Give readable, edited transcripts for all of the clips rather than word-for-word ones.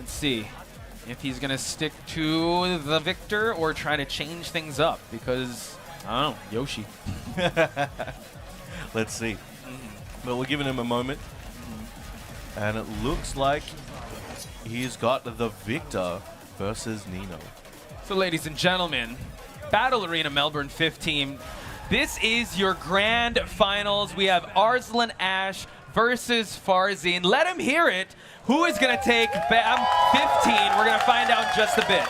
Let's see if he's going to stick to the Victor or try to change things up because, I don't know, Yoshi. Let's see. But we're giving him a moment. And it looks like he's got the Victor versus Nino. So, ladies and gentlemen, Battle Arena Melbourne 15. This is your grand finals. We have Arslan Ash versus Farzeen. Let him hear it. Who is going to take BAM 15? We're going to find out in just a bit.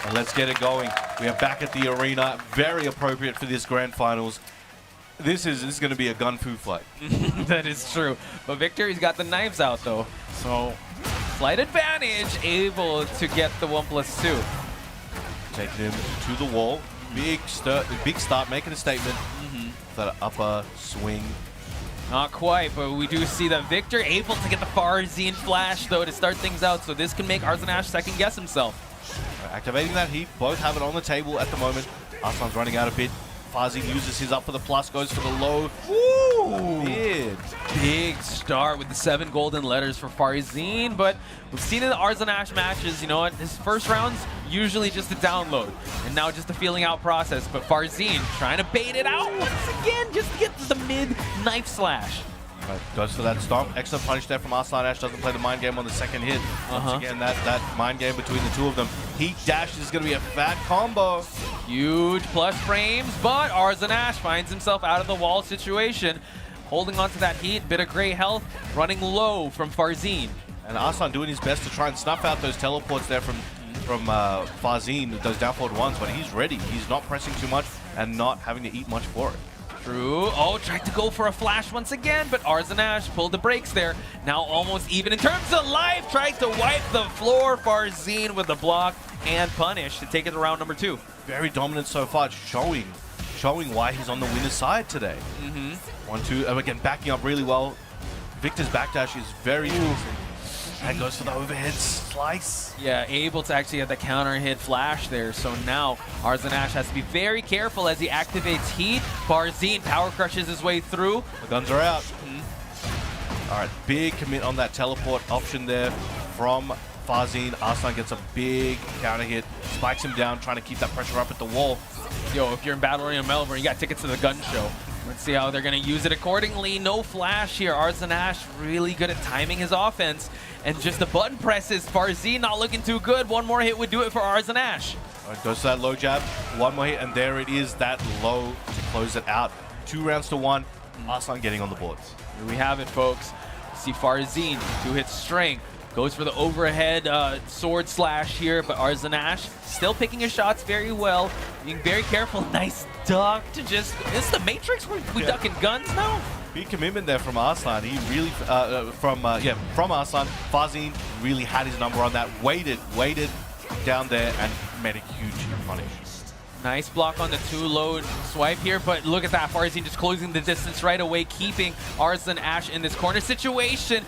And let's get it going. We are back at the arena. Very appropriate for this grand finals. This is going to be a gun fu fight. That is true. But Victor, he's got the knives out, though. So, slight advantage, able to get the 1+2. Taking him to the wall. Big start, making a statement. That upper swing. Not quite, but we do see that Victor able to get the Farzeen flash, though, to start things out. So this can make Arslan Ash second guess himself. Activating that heat. Both have it on the table at the moment. Arslan's running out a bit. Farzeen uses his up for the plus, goes for the low. Woo! Big start with the 7 golden letters for Farzeen, but we've seen in the Arslan Ash matches, you know what, his first round's usually just a download, and now just a feeling out process, but Farzeen trying to bait it out once again, just to get to the mid knife slash. Right, goes for that stomp. Extra punish there from Arslan Ash. Doesn't play the mind game on the second hit. Once again, that mind game between the two of them. Heat dash is going to be a fat combo. Huge plus frames, but Arslan Ash finds himself out of the wall situation. Holding on to that heat, bit of gray health, running low from Farzeen. And Arslan doing his best to try and snuff out those teleports there from Farzeen, those down forward ones, but he's ready. He's not pressing too much and not having to eat much for it. True. Oh, tried to go for a flash once again, but Arslan Ash pulled the brakes there. Now almost even in terms of life. Tried to wipe the floor. Farzeen with the block and punish to take it to round number 2. Very dominant so far, showing why he's on the winner's side today. 1-2, again, backing up really well. Victor's backdash is very easy. And goes for the overhead slice. Yeah, able to actually have the counter hit flash there. So now Arslan Ash has to be very careful as he activates heat. Farzeen power crushes his way through. The guns are out. All right, big commit on that teleport option there from Farzeen. Arslan gets a big counter hit, spikes him down, trying to keep that pressure up at the wall. Yo, if you're in Battle Arena Melbourne, you got tickets to the gun show. Let's see how they're going to use it accordingly. No flash here. Arslan Ash really good at timing his offense. And just the button presses. Farzeen not looking too good. One more hit would do it for Arslan Ash. All right, goes to that low jab. One more hit, and there it is, that low to close it out. 2 rounds to 1. Arslan getting on the boards. Here we have it, folks. See Farzeen, 2 hits strength. Goes for the overhead sword slash here, but Arslan Ash still picking his shots very well. Being very careful. Nice duck to just... Is the Matrix? We ducking guns now? Big commitment there from Arslan. He really, from Arslan, Farzeen really had his number on that. Waited down there and made a huge punish. Nice block on the 2 low swipe here, but look at that. Farzeen just closing the distance right away, keeping Arslan Ash in this corner situation.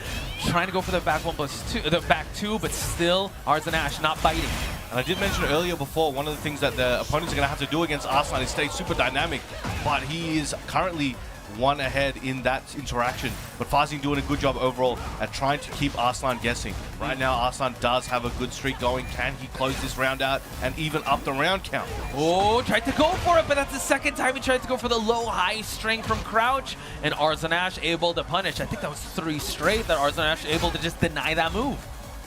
Trying to go for the back 1+2, the back 2, but still Arslan Ash not biting. And I did mention earlier before, one of the things that the opponents are going to have to do against Arslan is stay super dynamic, but he is currently 1 ahead in that interaction. But Farzeen doing a good job overall at trying to keep Arslan guessing. Right now, Arslan does have a good streak going. Can he close this round out and even up the round count? Oh, tried to go for it, but that's the second time he tried to go for the low-high string from crouch. And Arslan Ash able to punish. I think that was 3 straight that Arslan Ash able to just deny that move.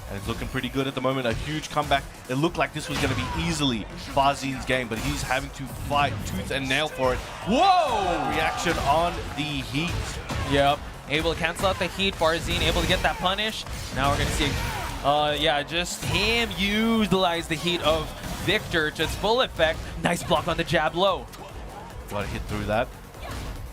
And it's looking pretty good at the moment. A huge comeback. It looked like this was going to be easily Farzeen's game, but he's having to fight tooth and nail for it. Whoa! Reaction on the heat. Yep. Able to cancel out the heat. Farzeen able to get that punish. Now we're going to see, yeah, just him utilize the heat of Victor to its full effect. Nice block on the jab low. Got to hit through that.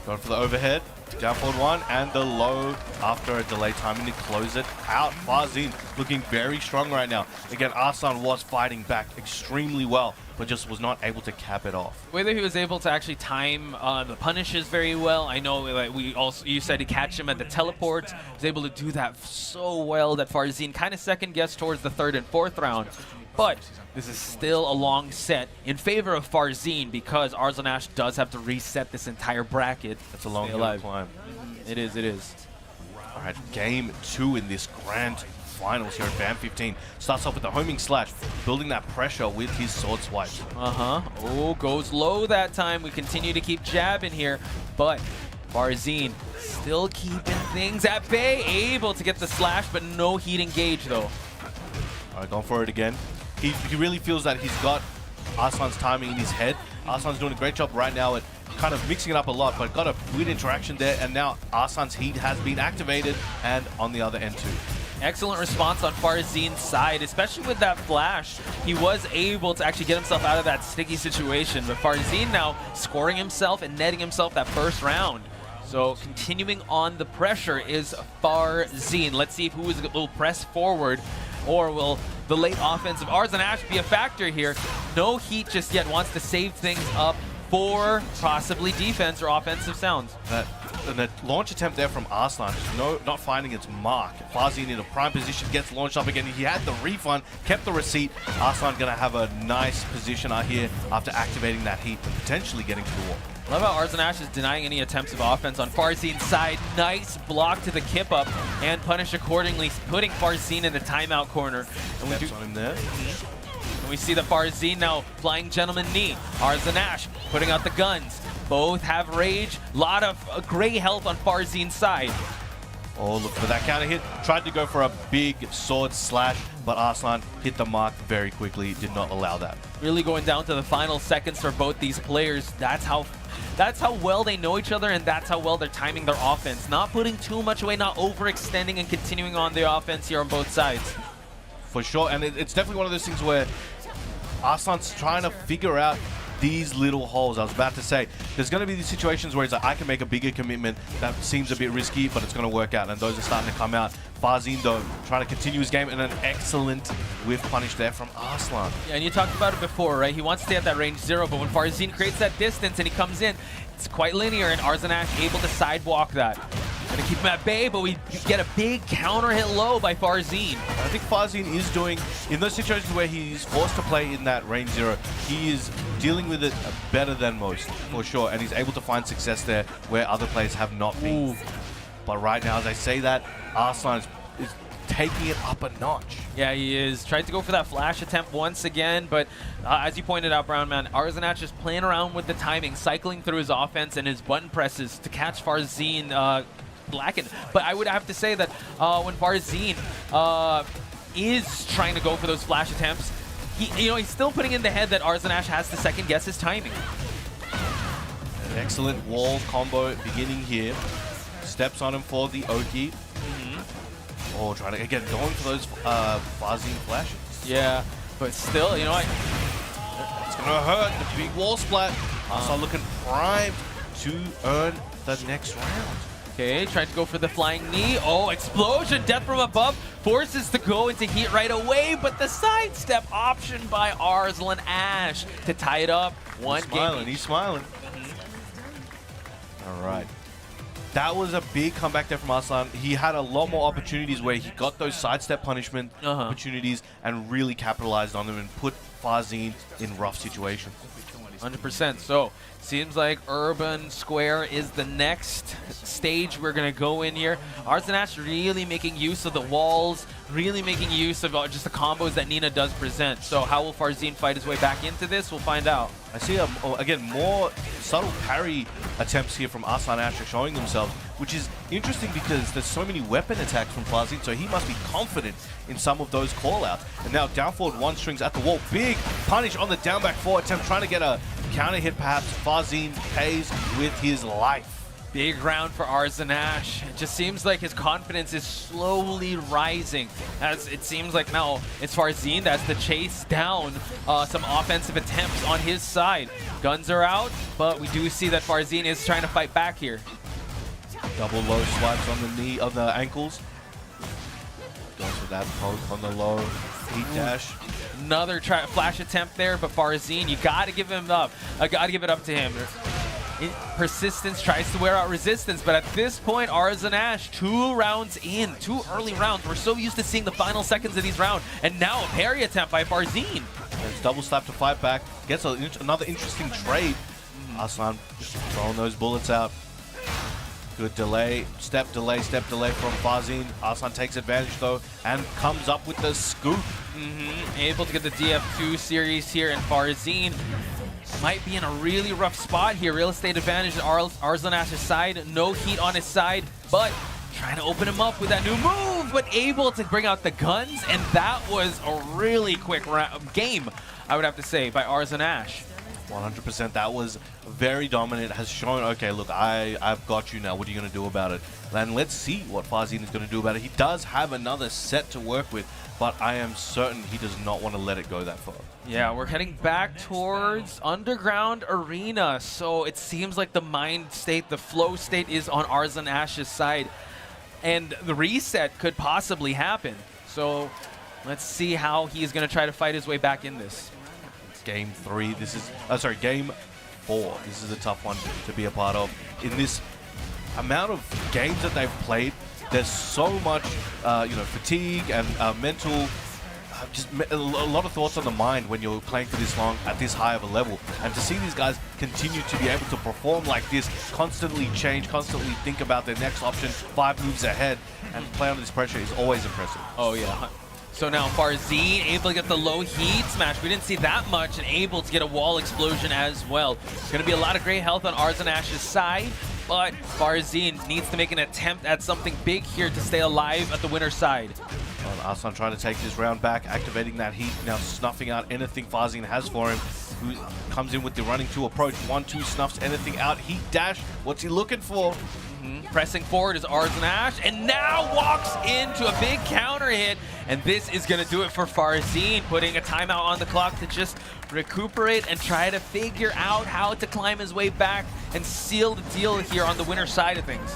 Going for the overhead. Down forward 1 and the low after a delay timing to close it out. Farzeen looking very strong right now. Again, Arslan was fighting back extremely well, but just was not able to cap it off. The way that he was able to actually time the punishes very well. I know like you said to catch him at the teleport. He was able to do that so well that Farzeen kind of second guessed towards the 3rd and 4th round. But this is still a long set in favor of Farzeen because Arslan Ash does have to reset this entire bracket. It's a long hill climb. It is. All right, game 2 in this grand finals here at BAM 15. Starts off with the homing slash, building that pressure with his sword swipes. Oh, goes low that time. We continue to keep jabbing here, but Farzeen still keeping things at bay. Able to get the slash, but no heat engage though. All right, going for it again. He really feels that he's got Arslan's timing in his head. Arslan's doing a great job right now at kind of mixing it up a lot, but got a weird interaction there, and now Arslan's heat has been activated, and on the other end too. Excellent response on Farzeen's side, especially with that flash. He was able to actually get himself out of that sticky situation, but Farzeen now scoring himself and netting himself that first round. So continuing on the pressure is Farzeen. Let's see who will press forward, or will the late offense of Arslan be a factor here? No heat just yet, wants to save things up for possibly defense or offensive sounds. That launch attempt there from Arslan, not finding its mark. Farzeen in a prime position, gets launched up again. He had the refund, kept the receipt. Arslan gonna have a nice position out here after activating that heat and potentially getting to the wall. Love how Arslan is denying any attempts of offense on Farzeen's side. Nice block to the kip up and punish accordingly, putting Farzeen in the timeout corner. And Steps on him there. And we see the Farzeen now flying gentleman knee. Arslan putting out the guns. Both have rage. Lot of great health on Farzeen's side. Oh, look for that counter hit. Tried to go for a big sword slash, but Arslan hit the mark very quickly. Did not allow that. Really going down to the final seconds for both these players. That's how well they know each other, and that's how well they're timing their offense. Not putting too much away, not overextending, and continuing on the offense here on both sides. For sure, and it's definitely one of those things where Arslan's trying to figure out these little holes. I was about to say, there's going to be these situations where he's like, I can make a bigger commitment that seems a bit risky, but it's going to work out, and those are starting to come out. Farzeen, though, trying to continue his game, and an excellent whiff punish there from Arslan. Yeah, and you talked about it before, right? He wants to stay at that range 0, but when Farzeen creates that distance and he comes in, it's quite linear, and Arslan able to sidewalk that. Gonna keep him at bay, but we get a big counter hit low by Farzeen. I think Farzeen is doing, in those situations where he's forced to play in that range 0, he is dealing with it better than most, for sure, and he's able to find success there where other players have not been. Ooh. But right now, as I say that, Arslan is taking it up a notch. Yeah, he is. Tried to go for that flash attempt once again, but as you pointed out, Brown Man, Arslan just playing around with the timing, cycling through his offense and his button presses to catch Farzeen blackened. But I would have to say that when Farzeen is trying to go for those flash attempts, he's still putting in the head that Arslan has to second guess his timing. An excellent wall combo beginning here. Steps on him for the Oki. Oh, trying to, again, going for those Farzeen flashes. Yeah, but still, It's going to hurt. The big wall splat. Arslan looking primed to earn the next round. Okay, tried to go for the flying knee. Oh, explosion, death from above. Forces to go into heat right away, but the sidestep option by Arslan to tie it up. He's smiling. All right. That was a big comeback there from Arslan. He had a lot more opportunities where he got those sidestep punishment opportunities and really capitalized on them and put Farzeen in rough situations. 100%. So, seems like Urban Square is the next stage we're going to go in here. Arslan really making use of the walls, really making use of just the combos that Nina does present. So how will Farzeen fight his way back into this? We'll find out. I see, again, more subtle parry attempts here from Arslan showing themselves, which is interesting because there's so many weapon attacks from Farzeen, so he must be confident in some of those call-outs. And now down forward one strings at the wall. Big punish on the down back 4 attempt, trying to get a counter hit perhaps. Farzeen pays with his life. Big round for Arslan. It just seems like his confidence is slowly rising, as it seems like now it's Farzeen that's to chase down some offensive attempts on his side. Guns are out, but we do see that Farzeen is trying to fight back here. Double low swipes on the knee, of the ankles. Goes for that poke on the low. Heat dash. Another flash attempt there, but Farzeen, you gotta give him up. I gotta give it up to him. Persistence tries to wear out resistance, but at this point, Arslan 2 rounds in, 2 early rounds. We're so used to seeing the final seconds of these rounds, and now a parry attempt by Farzeen. There's double slap to fight back. Gets another interesting trade. Arslan throwing those bullets out. Good delay, step delay from Farzeen. Arslan takes advantage though and comes up with the scoop. Able to get the DF2 series here, and Farzeen might be in a really rough spot here. Real estate advantage on Arslan Ash's side. No heat on his side, but trying to open him up with that new move, but able to bring out the guns, and that was a really quick game, I would have to say, by Arslan Ash. 100%. That was very dominant. Has shown, okay, look, I've got you now. What are you going to do about it? And let's see what Farzeen is going to do about it. He does have another set to work with, but I am certain he does not want to let it go that far. Yeah, we're heading back towards Underground Arena, so it seems like the mind state, the flow state is on Arslan Ash's side, and the reset could possibly happen. So let's see how he's going to try to fight his way back in this. Game 3. This is, game 4. This is a tough one to be a part of. In this amount of games that they've played, there's so much, fatigue and mental, just a lot of thoughts on the mind when you're playing for this long at this high of a level. And to see these guys continue to be able to perform like this, constantly change, constantly think about their next option, 5 moves ahead, and play under this pressure is always impressive. Oh yeah. So now Farzeen able to get the low heat smash. We didn't see that much, and able to get a wall explosion as well. It's going to be a lot of great health on Arslan Ash's side, but Farzeen needs to make an attempt at something big here to stay alive at the winner's side. Arslan trying to take this round back, activating that heat, now snuffing out anything Farzeen has for him, who comes in with the running 2 approach. 1-2 snuffs anything out. Heat dash, what's he looking for? Pressing forward is Arslan Ash, and now walks into a big counter hit, and this is going to do it for Farzeen, putting a timeout on the clock to just recuperate and try to figure out how to climb his way back and seal the deal here on the winner's side of things.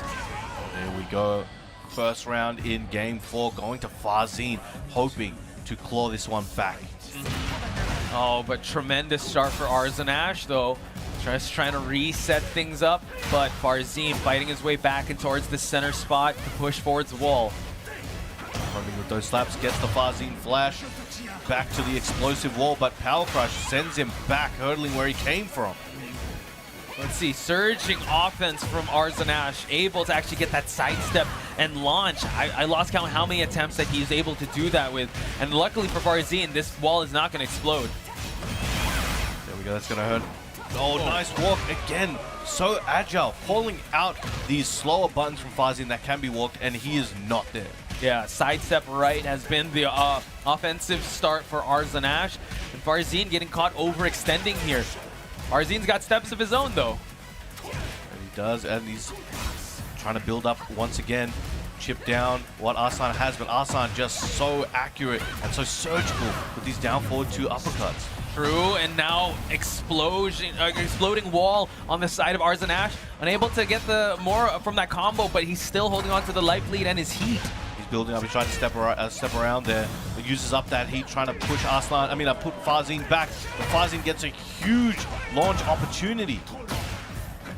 There we go. First round in game 4, going to Farzeen, hoping to claw this one back. Oh, but tremendous start for Arslan Ash, though. Just trying to reset things up, but Farzeen fighting his way back and towards the center spot to push forward the wall. Running with those slaps, gets the Farzeen flash, back to the explosive wall, but Power Crush sends him back, hurdling where he came from. Let's see, surging offense from Arslan Ash, able to actually get that sidestep and launch. I lost count how many attempts that he's able to do that with, and luckily for Farzeen, this wall is not going to explode. There we go, that's going to hurt. Oh, nice walk again. So agile, pulling out these slower buttons from Farzeen that can be walked, and he is not there. Yeah, sidestep right has been the offensive start for Arslan Ash, and Farzeen getting caught overextending here. Farzeen's got steps of his own, though. And he does, and he's trying to build up once again. Chip down what Arslan has, but Arslan just so accurate and so surgical with these down forward 2 uppercuts. True, and now exploding wall on the side of Arslan Ash. Unable to get the more from that combo, but he's still holding on to the life lead and his heat. He's building up, he's trying to step around there. He uses up that heat, trying to push put Farzeen back. But Farzeen gets a huge launch opportunity.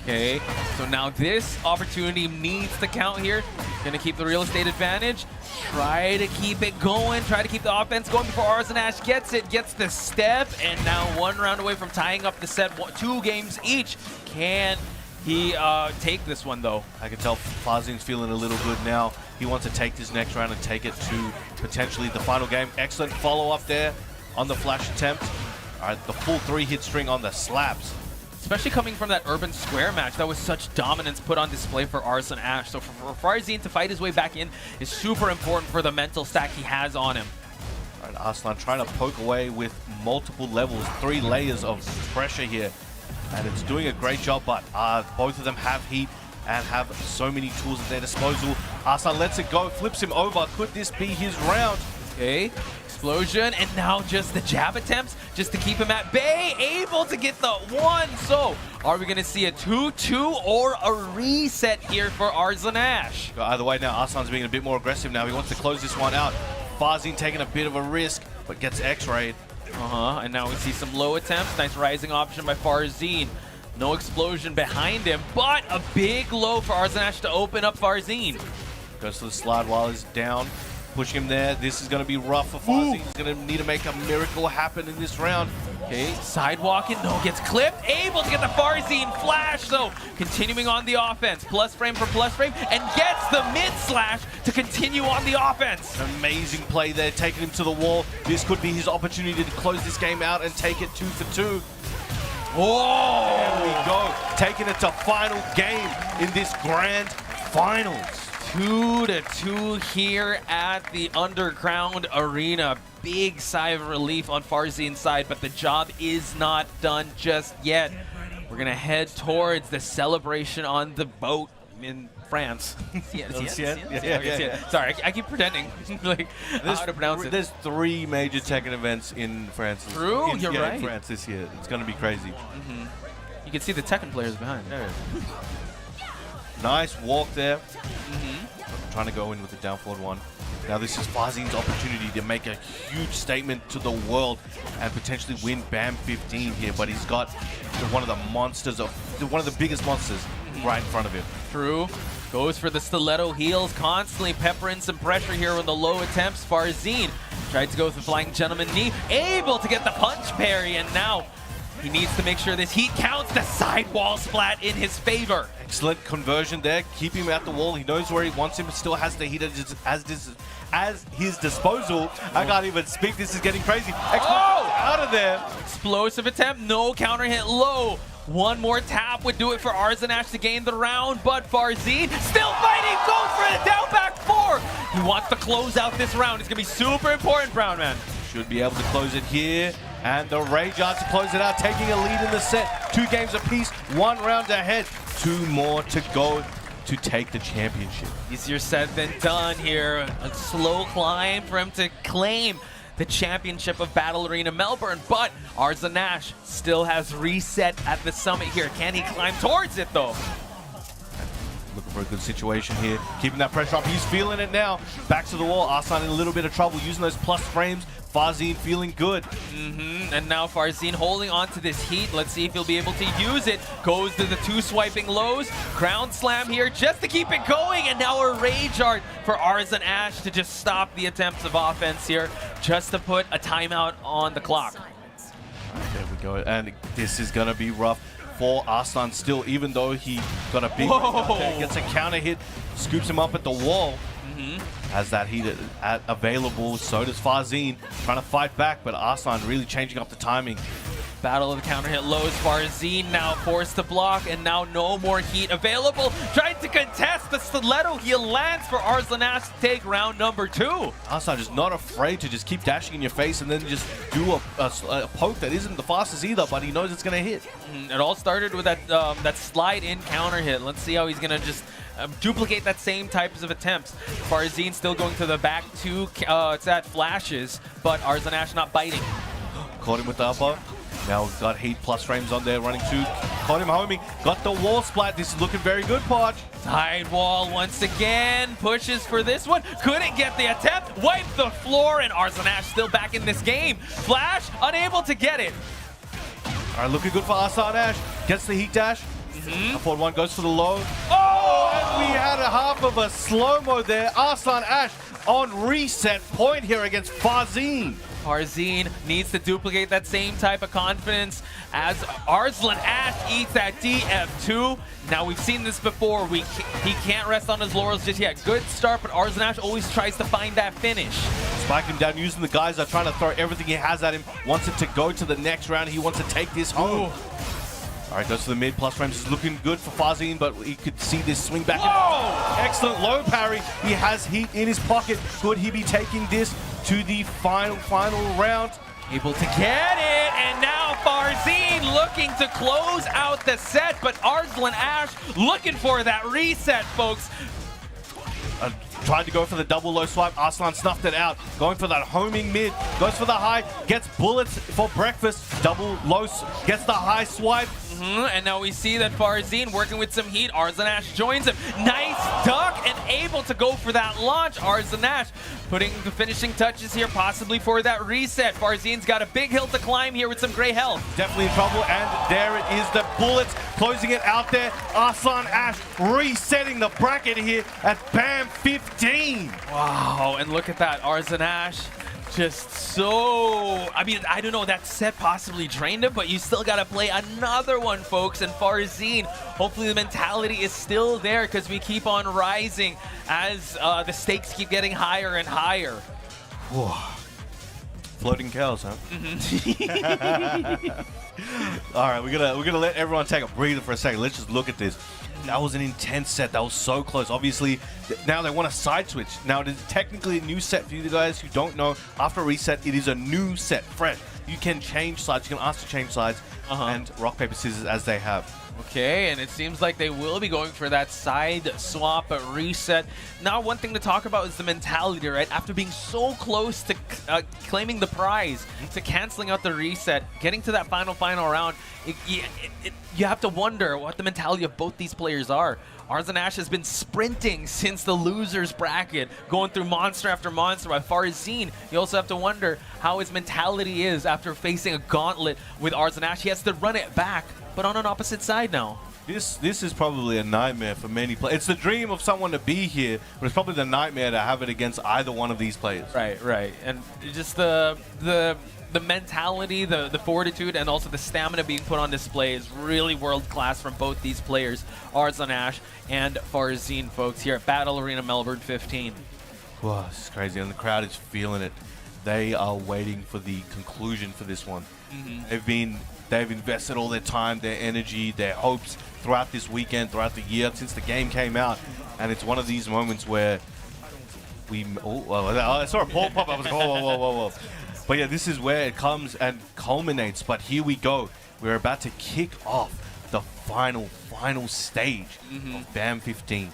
Okay, so now this opportunity needs to count here. Gonna keep the real estate advantage. Try to keep it going. Try to keep the offense going before Arslan Ash gets it. Gets the step, and now 1 round away from tying up the set. 2 games each. Can he take this one, though? I can tell Farzeen's feeling a little good now. He wants to take this next round and take it to potentially the final game. Excellent follow-up there on the flash attempt. All right, the full 3-hit string on the slaps. Especially coming from that Urban Square match, that was such dominance put on display for Arslan Ash. So for Farzeen to fight his way back in is super important for the mental stack he has on him. All right, Arslan trying to poke away with multiple levels, 3 layers of pressure here. And it's doing a great job, but both of them have heat and have so many tools at their disposal. Arslan lets it go, flips him over. Could this be his round? Okay, explosion, and now just the jab attempts just to keep him at bay, able to get the 1. So are we going to see a 2-2 or a reset here for Arslan Ash? Either way now, Arslan's being a bit more aggressive now. He wants to close this one out. Farzeen taking a bit of a risk, but gets X-rayed. And now we see some low attempts. Nice rising option by Farzeen. No explosion behind him, but a big low for Arslan Ash to open up Farzeen. Goes to the slide while he's down. pushing him there. This is going to be rough for Farzeen. He's going to need to make a miracle happen in this round. Okay, sidewalking, no, gets clipped, able to get the Farzeen flash, though. Continuing on the offense, plus frame for plus frame, and gets the mid slash to continue on the offense. Amazing play there, taking him to the wall. This could be his opportunity to close this game out and take it 2 for 2. Oh! There we go, taking it to final game in this grand finals. 2-2 here at the Underground Arena. Big sigh of relief on Farzeen's side, but the job is not done just yet. We're gonna head towards the celebration on the boat in France. Yeah. Sorry, I keep pretending like how to pronounce it. There's 3 major Tekken events in France. True, you're right. In France this year. It's gonna be crazy. You can see the Tekken players behind. Yeah. Nice walk there. Trying to go in with the down forward one. Now this is Farzeen's opportunity to make a huge statement to the world and potentially win BAM 15 here, but he's got one of the biggest monsters right in front of him. True. Goes for the stiletto heels, constantly peppering some pressure here with the low attempts. Farzeen tried to go with the flying gentleman knee, able to get the punch parry, and now he needs to make sure this heat counts. The sidewall splat in his favor. Excellent conversion there, keeping him at the wall. He knows where he wants him, still has the heat as his disposal. I can't even speak, this is getting crazy. Out of there. Explosive attempt, no counter hit low. One more tap would do it for Arslan to gain the round, but Farzeen still fighting, goes for the down back 4. He wants to close out this round. It's gonna be super important, Brown Man. Should be able to close it here. And the Rage Art to close it out, taking a lead in the set. 2 games apiece, 1 round ahead. 2 more to go to take the championship. Easier said than done here. A slow climb for him to claim the championship of Battle Arena Melbourne, but Arslan still has reset at the summit here. Can he climb towards it though? Looking for a good situation here, keeping that pressure up. He's feeling it now. Back to the wall. Arslan in a little bit of trouble using those plus frames. Farzeen feeling good. And now Farzeen holding on to this heat. Let's see if he'll be able to use it. Goes to the 2 swiping lows. Crown slam here just to keep it going. And now a Rage Art for Arslan to just stop the attempts of offense here, just to put a timeout on the clock. There we go. And this is going to be rough for Arslan still, even though he got a big gets a counter hit, scoops him up at the wall. Has that heat available, so does Farzeen, trying to fight back, but Arslan really changing up the timing. Battle of the counter hit lows. Farzeen now forced to block, and now no more heat available. Trying to contest the stiletto heel lands for Arslan to take round number 2. Arslan just not afraid to just keep dashing in your face and then just do a poke that isn't the fastest either, but he knows it's going to hit. It all started with that slide in counter hit. Let's see how he's going to just duplicate that same types of attempts. Farzeen still going to the back 2 flashes, but Arslan not biting. Caught him with the upper. Now we've got heat plus frames on there running 2. Caught him homing. Got the wall splat. This is looking very good, Podge. Side wall once again. Pushes for this one. Couldn't get the attempt. Wiped the floor, and Arslan still back in this game. Flash, unable to get it. All right, looking good for Arslan. Gets the heat dash. Forward 1 goes for the low. Oh! And we had a half of a slow-mo there. Arslan on reset point here against Farzeen. Farzeen needs to duplicate that same type of confidence as Arslan eats that DF2. Now, we've seen this before. He can't rest on his laurels just yet. Good start, but Arslan always tries to find that finish. Spike him down, using the guys that are trying to throw everything he has at him. Wants it to go to the next round. He wants to take this home. All right, goes to the mid. Plus frames is looking good for Farzeen, but he could see this swing back. Whoa! Excellent low parry. He has heat in his pocket. Could he be taking this to the final round? Able to get it, and now Farzeen looking to close out the set, but Arslan looking for that reset, folks. Tried to go for the double low swipe. Arslan snuffed it out. Going for that homing mid. Goes for the high. Gets bullets for breakfast. Double low. Gets the high swipe. And now we see that Farzeen working with some heat. Arslan joins him. Nice duck and able to go for that launch. Arslan putting the finishing touches here, possibly for that reset. Farzeen's got a big hill to climb here with some gray health. Definitely in trouble, and there it is, the bullets closing it out there. Arslan Ash resetting the bracket here at BAM 15. Wow, and look at that, Arslan Ash. Just so, I mean, I don't know, that set possibly drained him, but you still got to play another one, folks. And Farzeen, hopefully the mentality is still there because we keep on rising as the stakes keep getting higher and higher. Whoa. Floating cows, huh? All right, we're gonna let everyone take a breather for a second. Let's just look at this. That was an intense set. That was so close. Obviously, now they want a side switch. Now, it is technically a new set for you guys who don't know. After a reset, it is a new set, fresh. You can change sides. You can ask to change sides and rock, paper, scissors as they have. Okay, and it seems like they will be going for that side swap reset. Now, one thing to talk about is the mentality, right? After being so close to claiming the prize, to canceling out the reset, getting to that final round, you have to wonder what the mentality of both these players are. Arslan Ash has been sprinting since the losers bracket, going through monster after monster. By Farzeen, you also have to wonder how his mentality is after facing a gauntlet with Arslan Ash. He has to run it back, but on an opposite side now. This is probably a nightmare for many players. It's the dream of someone to be here, but it's probably the nightmare to have it against either one of these players. Right. And just the mentality, the fortitude, and also the stamina being put on display is really world-class from both these players, Arslan Ash and Farzeen, folks, here at Battle Arena Melbourne 15. Wow, this is crazy, and the crowd is feeling it. They are waiting for the conclusion for this one. They've invested all their time, their energy, their hopes throughout this weekend, throughout the year, since the game came out, and it's one of these moments where I saw a ball pop. I was like, whoa. But yeah, this is where it comes and culminates. But here we go. We're about to kick off the final stage of BAM 15.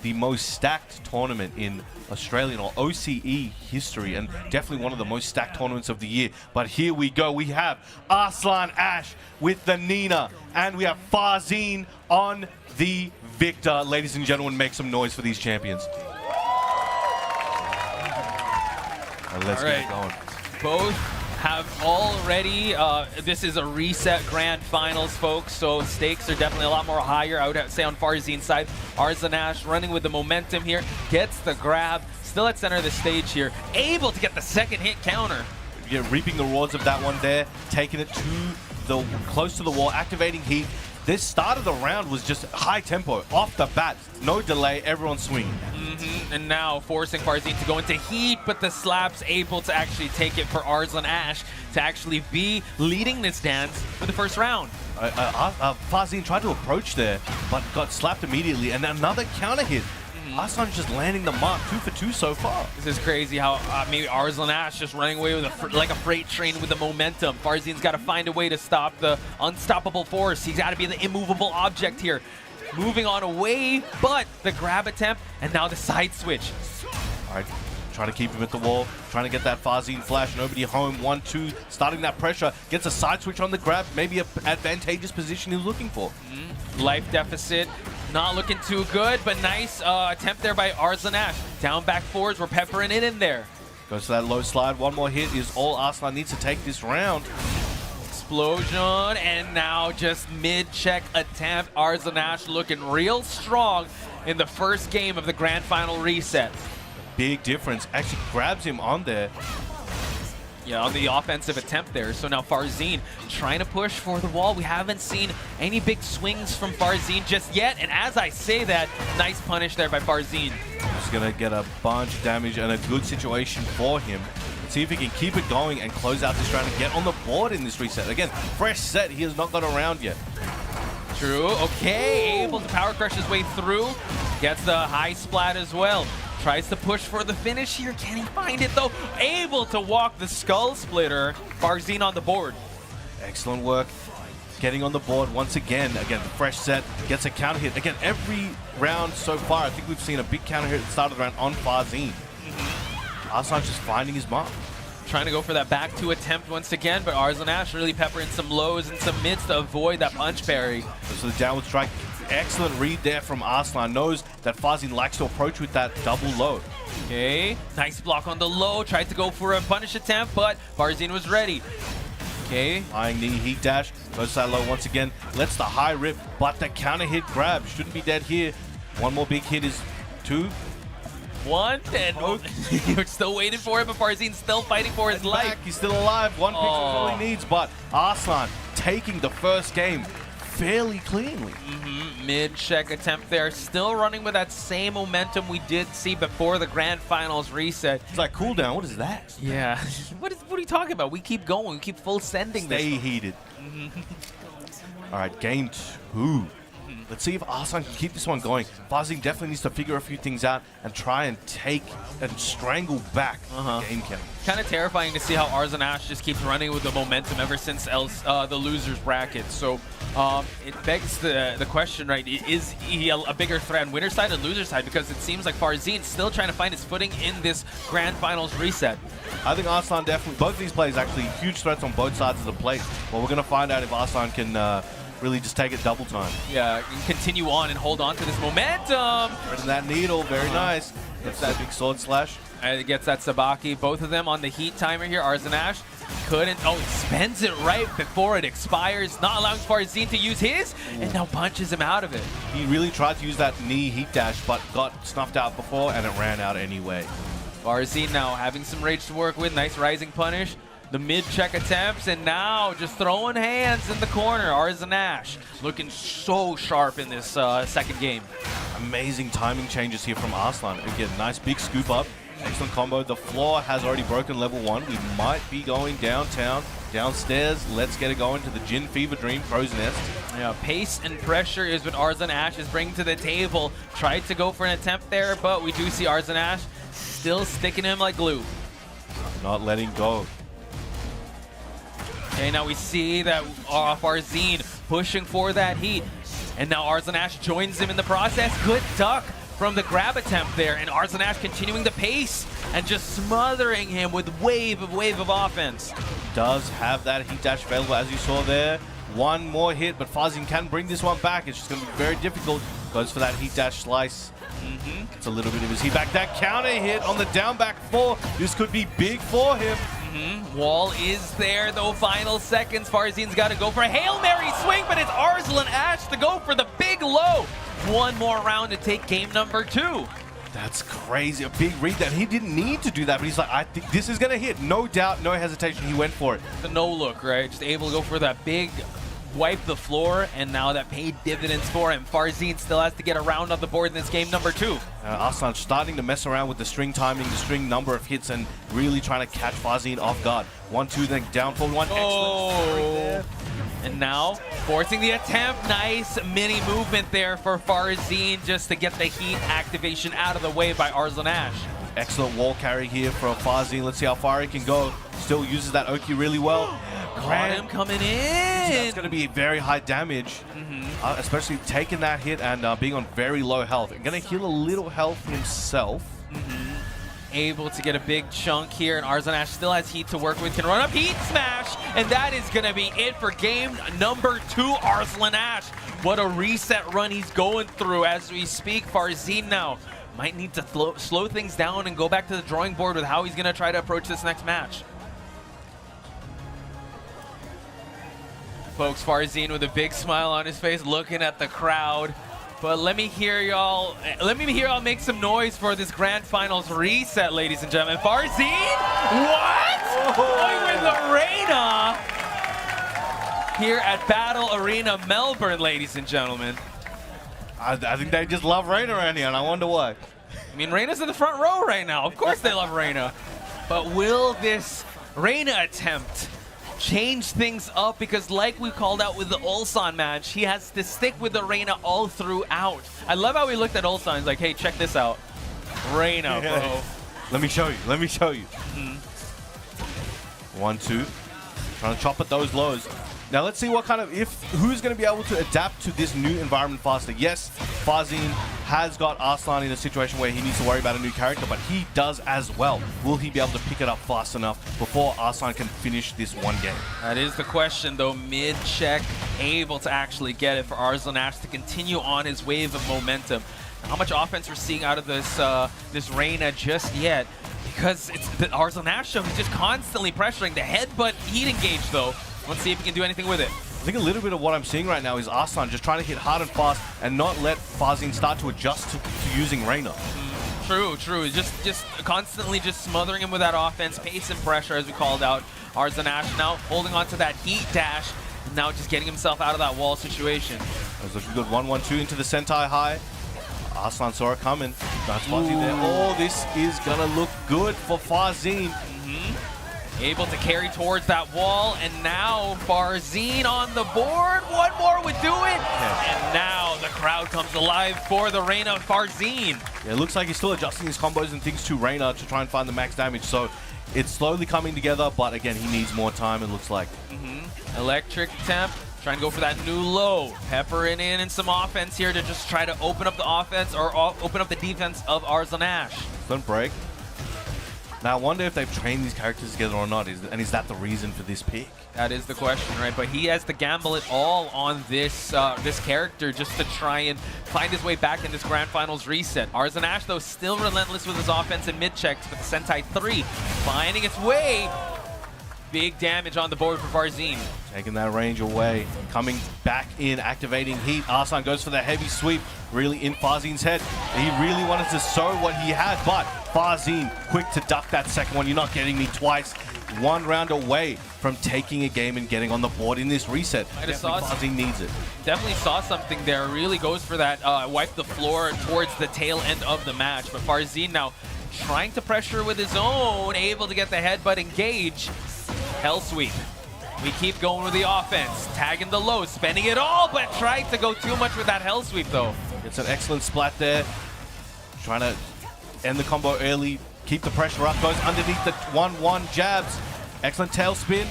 The most stacked tournament in Australian or OCE history, and definitely one of the most stacked tournaments of the year. But here we go. We have Arslan Ash with the Nina, and we have Farzeen on the Victor. Ladies and gentlemen, make some noise for these champions. Let's get it going. Both have already, this is a reset grand finals, folks, so stakes are definitely a lot more higher, I would say, on Farzeen's side. Arslan Ash running with the momentum here, gets the grab, still at center of the stage here, able to get the second hit counter. Yeah, reaping the rewards of that one there, taking it to the close to the wall, activating heat. This start of the round was just high tempo, off the bat, no delay, everyone swinging. And now forcing Farzeen to go into heat, but the slap's able to actually take it for Arslan Ash to actually be leading this dance for the first round. Farzeen tried to approach there, but got slapped immediately, and another counter hit. Arslan's just landing the mark, 2 for 2 so far. This is crazy how maybe Arslan Ash just running away with like a freight train with the momentum. Farzeen's got to find a way to stop the unstoppable force. He's got to be the immovable object here. Moving on away, but the grab attempt, and now the side switch. All right, trying to keep him at the wall, trying to get that Farzeen flash, nobody home, 1-2, starting that pressure, gets a side switch on the grab, maybe an advantageous position he's looking for. Life deficit, not looking too good, but nice attempt there by Arslan Ash. Down back forwards, we're peppering it in there. Goes to that low slide, one more hit is all Arslan needs to take this round. Explosion, and now just mid-check attempt. Arslan Ash looking real strong in the first game of the grand final reset. Big difference, actually grabs him on there. Yeah, on the offensive attempt there. So now Farzeen trying to push for the wall. We haven't seen any big swings from Farzeen just yet. And as I say that, nice punish there by Farzeen. Just gonna get a bunch of damage and a good situation for him. Let's see if he can keep it going and close out this round and get on the board in this reset. Again, fresh set, he has not got around yet. True, okay, able to power crush his way through. Gets the high splat as well. Tries to push for the finish here. Can he find it though? Able to walk the skull splitter. Farzeen on the board. Excellent work. Getting on the board once again. Again, fresh set. Gets a counter hit. Again, every round so far, I think we've seen a big counter hit at the start of the round on Farzeen. Arslan's just finding his mark. Trying to go for that back two attempt once again, but Arslan Ash really peppering some lows and some mids to avoid that punch parry. So the downward strike. Excellent read there from Arslan. Knows that Farzeen likes to approach with that double low. Okay, nice block on the low. Tried to go for a punish attempt, but Farzeen was ready. Okay. Eyeing knee heat dash. Goes side low once again. Lets the high rip, but the counter hit grab. Shouldn't be dead here. One more big hit is 2. 1, and you're still waiting for it, but Farzeen's still fighting for his life. He's still alive. 1 picture is all he needs, but Arslan taking the first game fairly cleanly. Mid-check attempt there, still running with that same momentum we did see before the grand finals reset. It's like cooldown. What is that? Yeah. What are you talking about? We keep going. We keep full sending Stay this. heated. All right, game 2. Let's see if Arslan can keep this one going. Farzeen definitely needs to figure a few things out and try and take and strangle back the game count. Kind of terrifying to see how Arslan just keeps running with the momentum ever since the losers bracket. So it begs the question, right? Is he a bigger threat on winner's side and loser's side? Because it seems like Farzene's still trying to find his footing in this grand finals reset. I think Arslan definitely, both of these players actually huge threats on both sides of the plate. Well, we're going to find out if Arslan can really just take it double time. Yeah, continue on and hold on to this momentum. Threading that needle, very nice. Gets that big sword slash. And it gets that Sabaki. Both of them on the heat timer here. Arslan couldn't. Oh, he spends it right before it expires, not allowing Farzeen to use his, and now punches him out of it. He really tried to use that knee heat dash, but got snuffed out before, and it ran out anyway. Farzeen now having some rage to work with. Nice rising punish. The mid-check attempts, and now just throwing hands in the corner. Arslan looking so sharp in this second game. Amazing timing changes here from Arslan. Again, nice big scoop up. Excellent combo. The floor has already broken level 1. We might be going downtown, downstairs. Let's get it going to the Jin Fever Dream Crow's Nest. Yeah, pace and pressure is what Arslan is bringing to the table. Tried to go for an attempt there, but we do see Arslan still sticking him like glue. Not letting go. Okay, now we see that Farzeen pushing for that heat. And now Arslan joins him in the process. Good duck from the grab attempt there. And Arslan continuing the pace and just smothering him with wave of offense. Does have that heat dash available, as you saw there. One more hit, but Farzeen can bring this one back. It's just going to be very difficult. Goes for that heat dash slice. It's a little bit of his heat back. That counter hit on the down back 4. This could be big for him. Wall is there though, final seconds. Farzeen's got to go for a Hail Mary swing, but it's Arslan to go for the big low. One more round to take game number 2. That's crazy. A big read that he didn't need to do that, but he's like, I think this is going to hit. No doubt, no hesitation. He went for it. The no look, right? Just able to go for that big wipe the floor, and now that paid dividends for him. Farzeen still has to get a round on the board in this game number 2. Arslan starting to mess around with the string timing, the string number of hits, and really trying to catch Farzeen off guard. 1-2, then down for 1. Excellent. And now forcing the attempt. Nice mini movement there for Farzeen just to get the heat activation out of the way by Arslan Excellent wall carry here for Farzeen. Let's see how far he can go. Still uses that Oki really well. Caught him coming in. That's going to be very high damage, especially taking that hit and being on very low health. Going to heal a little health himself. Able to get a big chunk here, and Arslan still has heat to work with. Can run up heat smash, and that is going to be it for game number 2. Arslan what a reset run he's going through as we speak. Farzeen now might need to slow things down and go back to the drawing board with how he's going to try to approach this next match. Folks, Farzeen with a big smile on his face looking at the crowd. But let me hear y'all make some noise for this grand finals reset, ladies and gentlemen. Farzeen? What? Going with Arena here at Battle Arena Melbourne, ladies and gentlemen. I think they just love Reina around here, and I wonder why. I mean, Reina's in the front row right now. Of course they love Reina. But will this Reina attempt change things up? Because like we called out with the Ulsan match, he has to stick with the Reina all throughout. I love how he looked at Ulsan. He's like, hey, check this out. Reina, bro. Let me show you. Let me show you. 1-2. Trying to chop at those lows. Now let's see what kind of, who's going to be able to adapt to this new environment faster. Yes, Farzeen has got Arslan in a situation where he needs to worry about a new character, but he does as well. Will he be able to pick it up fast enough before Arslan can finish this one game? That is the question, though. Mid-check, able to actually get it for Arslan to continue on his wave of momentum. how much offense we're seeing out of this this Reyna just yet, because it's the Arslan show. He's just constantly pressuring the headbutt heat engage though. Let's see if he can do anything with it. I think a little bit of what I'm seeing right now is Arslan just trying to hit hard and fast and not let Farzeen start to adjust to using Reyna. True. Just constantly just smothering him with that offense, pace and pressure, as we called out. Arslan now holding on to that heat dash, and now just getting himself out of that wall situation. That's looking good. 1-1-2 into the Sentai high. Arslan saw it coming. That's Farzeen there. Oh, this is gonna look good for Farzeen. Able to carry towards that wall, and now Farzeen on the board. One more would do it. And now the crowd comes alive for the Reyna Farzeen. Yeah, it looks like he's still adjusting his combos and things to Reyna to try and find the max damage. So it's slowly coming together, but again, he needs more time, it looks like. Electric temp, trying to go for that new low. Peppering in some offense here to just try to open up the offense or open up the defense of Arslan. Don't break. Now, I wonder if they've trained these characters together or not, and is that the reason for this pick? That is the question, right? But he has to gamble it all on this this character just to try and find his way back in this Grand Finals reset. Arslan, though, still relentless with his offense and mid-checks, but the Sentai 3 finding its way. Big damage on the board for Farzeen. Taking that range away, coming back in, activating heat. Arslan goes for the heavy sweep, really in Farzeen's head. He really wanted to show what he had, but Farzeen quick to duck that second one. You're not getting me twice. One round away from taking a game and getting on the board in this reset. Farzeen needs it. Definitely saw something there. Really goes for that wipe the floor towards the tail end of the match. But Farzeen now trying to pressure with his own, able to get the headbutt engage. Hell sweep. We keep going with the offense, tagging the low, spending it all, but trying to go too much with that hell sweep though. It's an excellent splat there. Trying to end the combo early, keep the pressure up, goes underneath the 1-1 jabs. Excellent tail spin.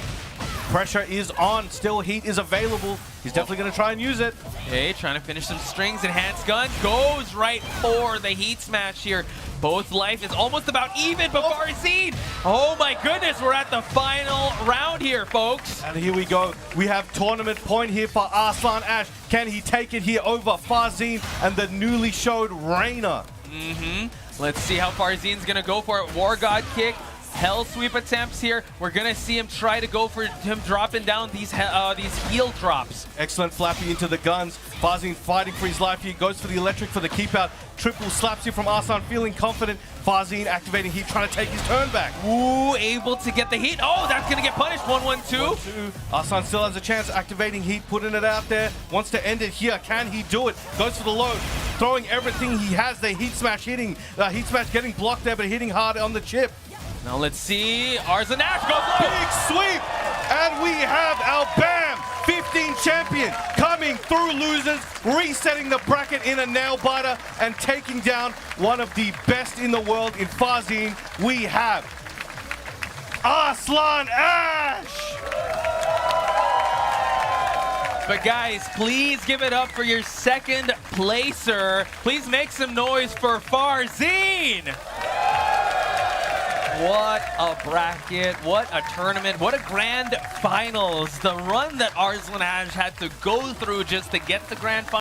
Pressure is on, still heat is available. He's definitely going to try and use it. Okay, trying to finish some strings. Enhanced gun goes right for the heat smash here. Both life is almost about even, but Farzeen, oh my goodness, we're at the final round here, folks. And here we go. We have tournament point here for Arslan Ash. Can he take it here over Farzeen and the newly showed Reyna? Let's see how Farzeen's gonna go for it. War God kick. Hell sweep attempts here. We're gonna see him try to go for him dropping down these heal drops. Excellent flappy into the guns. Farzeen fighting for his life here. Goes for the electric for the keep out. Triple slaps here from Arslan, feeling confident. Farzeen activating heat, trying to take his turn back. Ooh, able to get the heat. Oh, that's gonna get punished. 1-1-2. Arslan still has a chance, activating heat, putting it out there. Wants to end it here. Can he do it? Goes for the load. Throwing everything he has. The heat smash hitting. Heat smash getting blocked there, but hitting hard on the chip. Now let's see. Arslan goes low. Big sweep. And we have our BAM 15 champion coming through losers, resetting the bracket in a nail biter and taking down one of the best in the world in Farzeen. We have Arslan Ash. But guys, please give it up for your second placer. Please make some noise for Farzeen. What a bracket, what a tournament, what a grand finals. The run that Arslan had to go through just to get the grand finals.